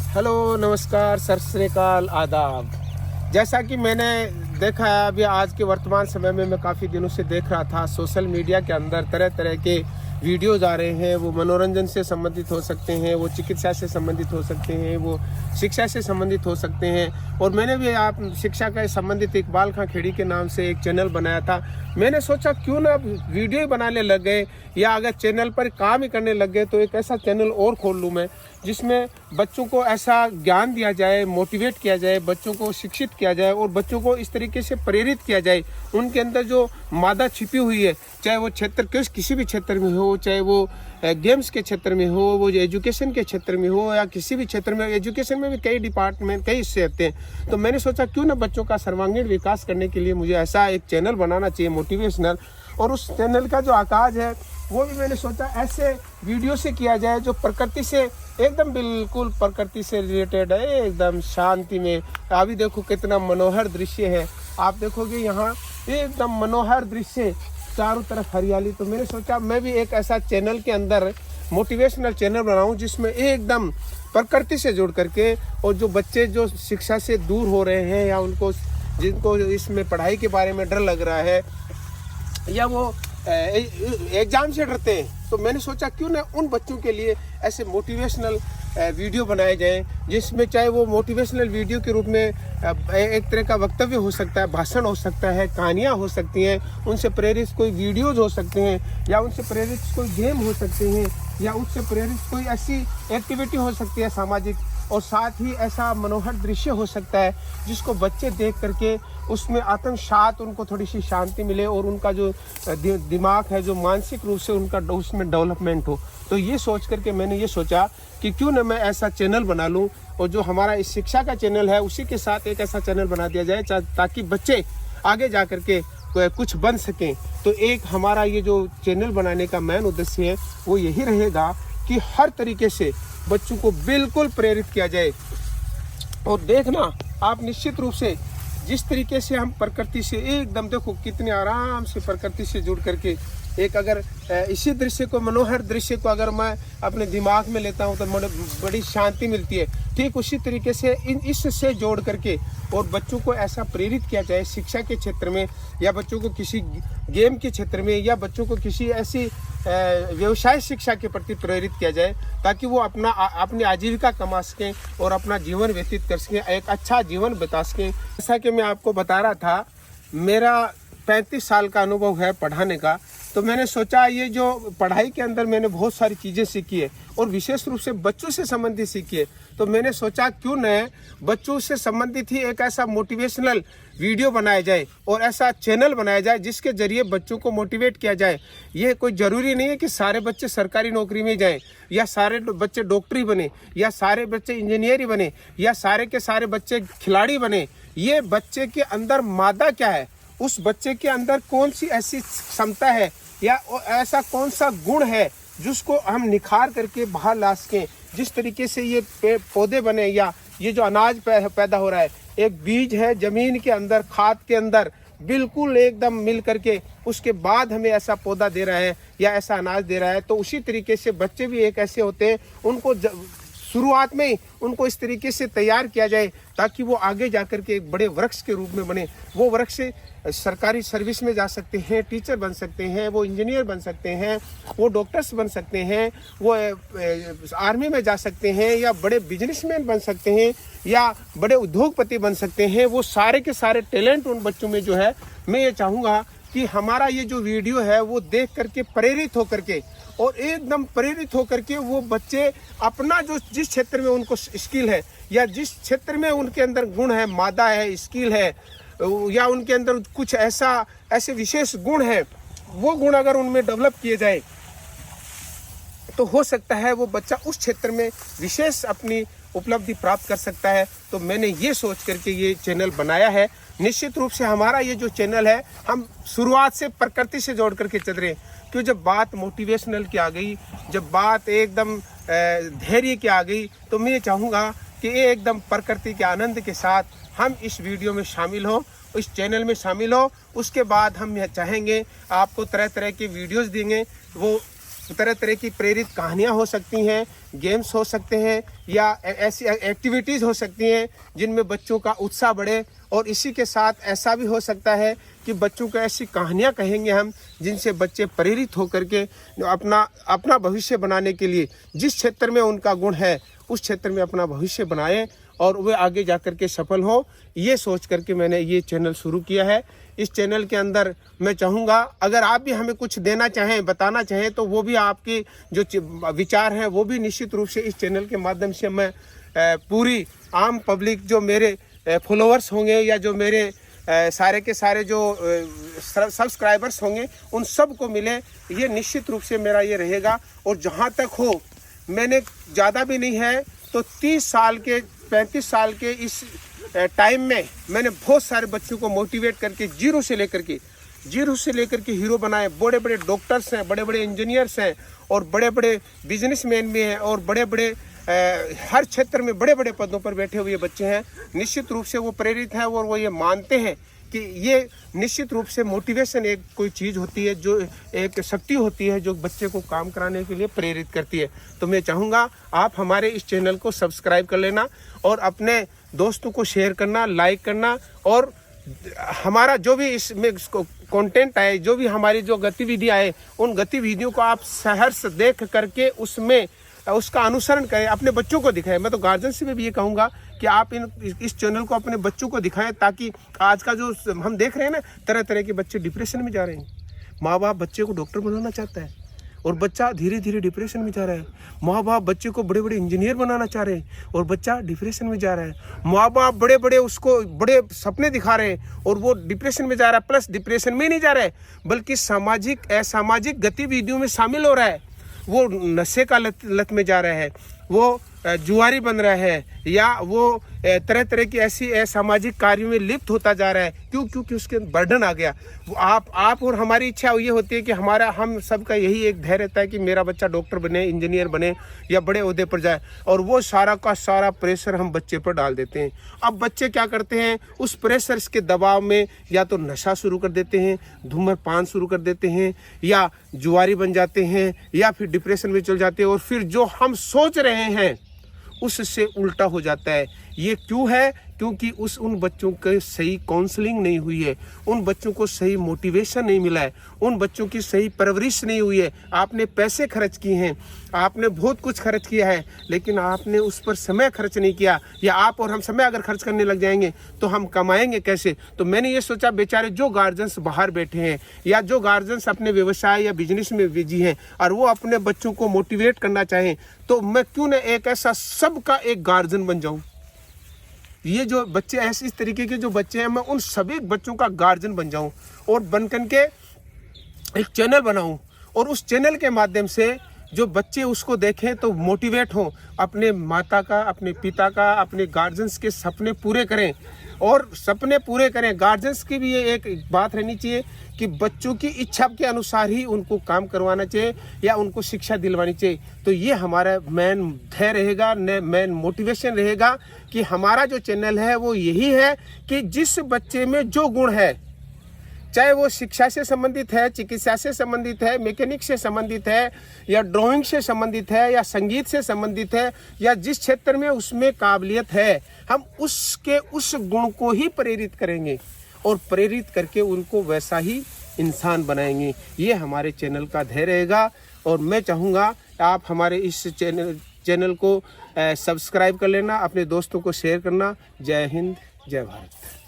Hello, नमस्कार, सत श्री अकाल, आदाब। जैसा कि मैंने देखा है अभी आज के वर्तमान समय में, मैं काफ़ी दिनों से देख रहा था सोशल मीडिया के अंदर तरह तरह के वीडियोज़ आ रहे हैं। वो मनोरंजन से संबंधित हो सकते हैं, वो चिकित्सा से संबंधित हो सकते हैं, वो शिक्षा से संबंधित हो सकते हैं। और मैंने भी आप शिक्षा का संबंधित इकबाल खां खेड़ी के नाम से एक चैनल बनाया था। मैंने सोचा क्यों ना वीडियो ही बनाने लग गए, या अगर चैनल पर काम ही करने लग गए तो एक ऐसा चैनल और खोल लूँ मैं जिसमें बच्चों को ऐसा ज्ञान दिया जाए, मोटिवेट किया जाए, बच्चों को शिक्षित किया जाए और बच्चों को इस तरीके से प्रेरित किया जाए। उनके अंदर जो मादा छिपी हुई है, चाहे वो क्षेत्र किसी भी क्षेत्र में हो, चाहे वो गेम्स के क्षेत्र में हो, वो एजुकेशन के क्षेत्र में हो, या किसी भी क्षेत्र में। एजुकेशन में भी कई डिपार्टमेंट, कई हिस्से होते हैं। तो मैंने सोचा क्यों ना बच्चों का सर्वांगीण विकास करने के लिए मुझे ऐसा एक चैनल बनाना चाहिए, मोटिवेशनल। और उस चैनल का जो आकाज है वो भी मैंने सोचा ऐसे वीडियो से किया जाए जो प्रकृति से एकदम बिल्कुल प्रकृति से रिलेटेड है, एकदम शांति में। अभी देखो कितना मनोहर दृश्य है, आप देखोगे यहाँ एकदम मनोहर दृश्य, चारों तरफ हरियाली। तो मैंने सोचा मैं भी एक ऐसा चैनल के अंदर मोटिवेशनल चैनल बनाऊं जिसमें एकदम प्रकृति से जुड़ करके, और जो बच्चे जो शिक्षा से दूर हो रहे हैं, या उनको जिनको इसमें पढ़ाई के बारे में डर लग रहा है, या वो एग्जाम से डरते हैं, तो मैंने सोचा क्यों ना उन बच्चों के लिए ऐसे मोटिवेशनल वीडियो बनाए जाएं, जिसमें चाहे वो मोटिवेशनल वीडियो के रूप में एक तरह का वक्तव्य हो सकता है, भाषण हो सकता है, कहानियाँ हो सकती हैं, उनसे प्रेरित कोई वीडियोज हो सकते हैं, या उनसे प्रेरित कोई गेम हो सकते हैं, या उससे प्रेरित कोई ऐसी एक्टिविटी हो सकती है सामाजिक। और साथ ही ऐसा मनोहर दृश्य हो सकता है जिसको बच्चे देख करके उसमें आत्मसात, उनको थोड़ी सी शांति मिले, और उनका जो दिमाग है, जो मानसिक रूप से उनका उसमें डेवलपमेंट हो। तो ये सोच करके मैंने ये सोचा कि क्यों ना मैं ऐसा चैनल बना लूँ, और जो हमारा इस शिक्षा का चैनल है उसी के साथ एक ऐसा चैनल बना दिया जाए ताकि बच्चे आगे जा करके कुछ बन सकें। तो एक हमारा ये जो चैनल बनाने का मेन उद्देश्य है वो यही रहेगा कि हर तरीके से बच्चों को बिल्कुल प्रेरित किया जाए। और देखना आप निश्चित रूप से जिस तरीके से हम प्रकृति से एकदम, देखो कितने आराम से प्रकृति से जुड़ करके एक, अगर इसी दृश्य को, मनोहर दृश्य को अगर मैं अपने दिमाग में लेता हूँ तो मुझे बड़ी शांति मिलती है। ठीक उसी तरीके से इससे जोड़ करके और बच्चों को ऐसा प्रेरित किया जाए शिक्षा के क्षेत्र में, या बच्चों को किसी गेम के क्षेत्र में, या बच्चों को किसी ऐसी व्यवसाय शिक्षा के प्रति प्रेरित किया जाए ताकि वो अपनी आजीविका कमा सकें और अपना जीवन व्यतीत कर सकें, एक अच्छा जीवन बिता सकें। जैसा कि मैं आपको बता रहा था, मेरा 35 साल का अनुभव है पढ़ाने का। तो मैंने सोचा ये जो पढ़ाई के अंदर मैंने बहुत सारी चीज़ें सीखी है, और विशेष रूप से बच्चों से संबंधित सीखी है। तो मैंने सोचा क्यों न बच्चों से संबंधित ही एक ऐसा मोटिवेशनल वीडियो बनाया जाए और ऐसा चैनल बनाया जाए जिसके जरिए बच्चों को मोटिवेट किया जाए। ये कोई ज़रूरी नहीं है कि सारे बच्चे सरकारी नौकरी में जाएं, या सारे बच्चे डॉक्टरी बने, या सारे बच्चे इंजीनियर बने, या सारे के सारे बच्चे खिलाड़ी बने। ये बच्चे के अंदर मादा क्या है, उस बच्चे के अंदर कौन सी ऐसी क्षमता है, या ऐसा कौन सा गुण है जिसको हम निखार करके बाहर ला सकें। जिस तरीके से ये पौधे बने, या ये जो अनाज पैदा हो रहा है, एक बीज है जमीन के अंदर, खाद के अंदर बिल्कुल एकदम मिल करके उसके बाद हमें ऐसा पौधा दे रहा है या ऐसा अनाज दे रहा है। तो उसी तरीके से बच्चे भी एक ऐसे होते हैं, उनको शुरुआत में ही उनको इस तरीके से तैयार किया जाए ताकि वो आगे जाकर के एक बड़े वृक्ष के रूप में बने। वो वृक्ष से सरकारी सर्विस में जा सकते हैं, टीचर बन सकते हैं, वो इंजीनियर बन सकते हैं, वो डॉक्टर्स बन सकते हैं, वो आर्मी में जा सकते हैं, या बड़े बिजनेसमैन बन सकते हैं, या बड़े उद्योगपति बन सकते हैं। वो सारे के सारे टैलेंट उन बच्चों में जो है, मैं ये चाहूँगा कि हमारा ये जो वीडियो है वो देख करके प्रेरित होकर के, और एकदम प्रेरित होकर के वो बच्चे अपना जो जिस क्षेत्र में उनको स्किल है, या जिस क्षेत्र में उनके अंदर गुण है, मादा है, स्किल है, या उनके अंदर कुछ ऐसे विशेष गुण है, वो गुण अगर उनमें डेवलप किए जाए तो हो सकता है वो बच्चा उस क्षेत्र में विशेष अपनी उपलब्धि प्राप्त कर सकता है। तो मैंने ये सोच करके ये चैनल बनाया है। निश्चित रूप से हमारा ये जो चैनल है, हम शुरुआत से प्रकृति से जोड़ करके चल रहे हैं, क्यों जब बात मोटिवेशनल की आ गई, जब बात एकदम धैर्य की आ गई, तो मैं ये चाहूँगा कि ये एकदम प्रकृति के आनंद के साथ हम इस वीडियो में शामिल हों, इस चैनल में शामिल हो। उसके बाद हम यह चाहेंगे आपको तरह तरह के वीडियोस देंगे, वो तरह तरह की प्रेरित कहानियाँ हो सकती हैं, गेम्स हो सकते हैं, या ऐसी एक्टिविटीज़ हो सकती हैं जिनमें बच्चों का उत्साह बढ़े। और इसी के साथ ऐसा भी हो सकता है कि बच्चों को ऐसी कहानियाँ कहेंगे हम जिनसे बच्चे प्रेरित होकर के अपना भविष्य बनाने के लिए जिस क्षेत्र में उनका गुण है उस क्षेत्र में अपना भविष्य बनाएं और वे आगे जाकर के सफल हो। ये सोच करके मैंने ये चैनल शुरू किया है। इस चैनल के अंदर मैं चाहूँगा अगर आप भी हमें कुछ देना चाहें, बताना चाहें, तो वो भी आपके जो विचार हैं वो भी निश्चित रूप से इस चैनल के माध्यम से मैं पूरी आम पब्लिक जो मेरे फॉलोअर्स होंगे या जो मेरे सारे के सारे जो सब्सक्राइबर्स होंगे उन सब को मिले, ये निश्चित रूप से मेरा ये रहेगा। और जहाँ तक हो, मैंने ज़्यादा भी नहीं है तो 30 साल के 35 साल के इस टाइम में मैंने बहुत सारे बच्चों को मोटिवेट करके जीरो से लेकर के हीरो बनाए। बड़े बड़े डॉक्टर्स हैं, बड़े बड़े इंजीनियर्स हैं और बड़े बड़े बिजनेसमैन भी हैं और बड़े बड़े हर क्षेत्र में बड़े बड़े पदों पर बैठे हुए बच्चे हैं। निश्चित रूप से वो प्रेरित हैं और वो ये मानते हैं कि ये निश्चित रूप से मोटिवेशन एक कोई चीज़ होती है, जो एक शक्ति होती है जो बच्चे को काम कराने के लिए प्रेरित करती है। तो मैं चाहूँगा आप हमारे इस चैनल को सब्सक्राइब कर लेना और अपने दोस्तों को शेयर करना, लाइक करना, और हमारा जो भी इसमें कंटेंट आए, जो भी हमारी जो गतिविधियाँ आए, उन गतिविधियों को आप सहर्ष देख करके उसमें उसका अनुसरण करें, अपने बच्चों को दिखाएं। मैं तो गार्जियन से भी ये कहूँगा कि आप इस चैनल को अपने बच्चों को दिखाएं, ताकि आज का जो हम देख रहे हैं ना, तरह तरह के बच्चे डिप्रेशन में जा रहे हैं। माँ बाप बच्चे को डॉक्टर बनाना चाहता है और बच्चा धीरे धीरे डिप्रेशन में जा रहा है। माँ बाप बच्चे को बड़े बड़े इंजीनियर बनाना चाह रहे हैं और बच्चा डिप्रेशन में जा रहा है। माँ बाप बड़े बड़े उसको बड़े सपने दिखा रहे हैं और वो डिप्रेशन में जा रहा है। प्लस डिप्रेशन में नहीं जा रहा है बल्कि सामाजिक असामाजिक गतिविधियों में शामिल हो रहा है। वो नशे का लत में जा रहा है, वो जुआरी बन रहा है, या वो तरह तरह की ऐसी असामाजिक कार्यों में लिप्त होता जा रहा है। क्यों? क्योंकि उसके बर्डन आ गया। वो आप और हमारी इच्छा ये होती है कि हम सबका यही एक ध्येय रहता है कि मेरा बच्चा डॉक्टर बने, इंजीनियर बने या बड़े ओहदे पर जाए, और वो सारा का सारा प्रेशर हम बच्चे पर डाल देते हैं। अब बच्चे क्या करते हैं, उस प्रेशर के दबाव में या तो नशा शुरू कर देते हैं, धूम्रपान शुरू कर देते हैं, या जुआरी बन जाते हैं, या फिर डिप्रेशन में चल जाते हैं, और फिर जो हम सोच रहे हैं उससे उल्टा हो जाता है। ये क्यों है? क्योंकि उन बच्चों के सही काउंसलिंग नहीं हुई है, उन बच्चों को सही मोटिवेशन नहीं मिला है, उन बच्चों की सही परवरिश नहीं हुई है। आपने पैसे खर्च किए हैं, आपने बहुत कुछ खर्च किया है, लेकिन आपने उस पर समय खर्च नहीं किया। या आप और हम समय अगर खर्च करने लग जाएंगे तो हम कमाएंगे कैसे? तो मैंने ये सोचा, बेचारे जो गार्जियंस बाहर बैठे हैं या जो गार्जियंस अपने व्यवसाय या बिजनेस में बिजी हैं और वो अपने बच्चों को मोटिवेट करना चाहें, तो मैं क्यों न एक ऐसा सबका एक गार्जियन बन जाऊं। ये जो बच्चे ऐसे इस तरीके के जो बच्चे हैं, मैं उन सभी बच्चों का गार्जियन बन जाऊं और बनकर के एक चैनल बनाऊं, और उस चैनल के माध्यम से जो बच्चे उसको देखें तो मोटिवेट हों, अपने माता का, अपने पिता का, अपने गार्जियंस के सपने पूरे करें। और सपने पूरे करें, गार्जियंस की भी ये एक बात रहनी चाहिए कि बच्चों की इच्छा के अनुसार ही उनको काम करवाना चाहिए या उनको शिक्षा दिलवानी चाहिए। तो ये हमारा मेन ध्येय रहेगा, मेन मोटिवेशन रहेगा कि हमारा जो चैनल है वो यही है कि जिस बच्चे में जो गुण है, चाहे वो शिक्षा से संबंधित है, चिकित्सा से संबंधित है, मैकेनिक से संबंधित है, या ड्राइंग से संबंधित है, या संगीत से संबंधित है, या जिस क्षेत्र में उसमें काबिलियत है, हम उसके उस गुण को ही प्रेरित करेंगे और प्रेरित करके उनको वैसा ही इंसान बनाएंगे। ये हमारे चैनल का ध्येय रहेगा। और मैं चाहूँगा आप हमारे इस चैनल को सब्सक्राइब कर लेना, अपने दोस्तों को शेयर करना। जय हिंद, जय भारत।